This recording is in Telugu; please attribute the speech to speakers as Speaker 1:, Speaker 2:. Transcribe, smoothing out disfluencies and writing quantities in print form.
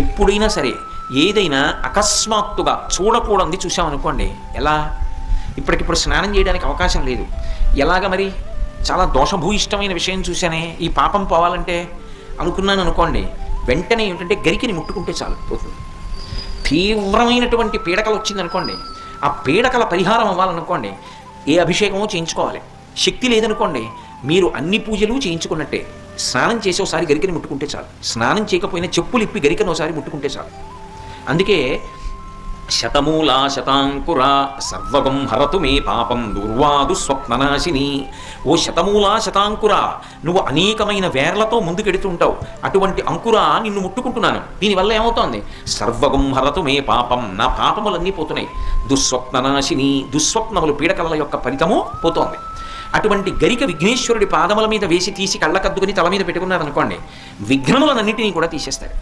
Speaker 1: ఎప్పుడైనా సరే ఏదైనా అకస్మాత్తుగా చూడకూడదు చూసామనుకోండి, ఎలా ఇప్పటికిప్పుడు స్నానం చేయడానికి అవకాశం లేదు, ఎలాగ మరి చాలా దోషభూయిష్టమైన విషయం చూశానే, ఈ పాపం పోవాలంటే అనుకున్నాను అనుకోండి, వెంటనే ఏమిటంటే గరికిని ముట్టుకుంటే చాలు పోతుంది. తీవ్రమైనటువంటి పీడకలు వచ్చిందనుకోండి, ఆ పీడకల పరిహారం అవ్వాలనుకోండి ఏ అభిషేకమో చేయించుకోవాలి. శక్తి లేదనుకోండి మీరు అన్ని పూజలు చేయించుకున్నట్టే. స్నానం చేసి ఒకసారి గరికని ముట్టుకుంటే చాలు, స్నానం చేయకపోయినా చెప్పులు ఇప్పి గరికను ఒకసారి ముట్టుకుంటే చాలు. అందుకే శతమూలా శతాంకుర సర్వగం హరతు మే పాపం దుర్వాదు స్వప్ననాశిని. ఓ శతమూలా శతాంకుర, నువ్వు అనేకమైన వేర్లతో ముందుకెడుతుంటావు, అటువంటి అంకుర నిన్ను ముట్టుకుంటున్నాను. దీనివల్ల ఏమవుతోంది? సర్వగం హరతు మే పాపం, నా పాపములన్నీ పోతున్నాయి. దుస్వప్ననాశిని, దుస్వప్నములు పీడకల యొక్క ఫలితము పోతోంది. అటువంటి గరిక విఘ్నేశ్వరుడి పాదముల మీద వేసి తీసి కళ్ళకద్దుకుని తల మీద పెట్టుకున్నారనుకోండి, విఘ్నములన్నింటినీ కూడా తీసేస్తాడు.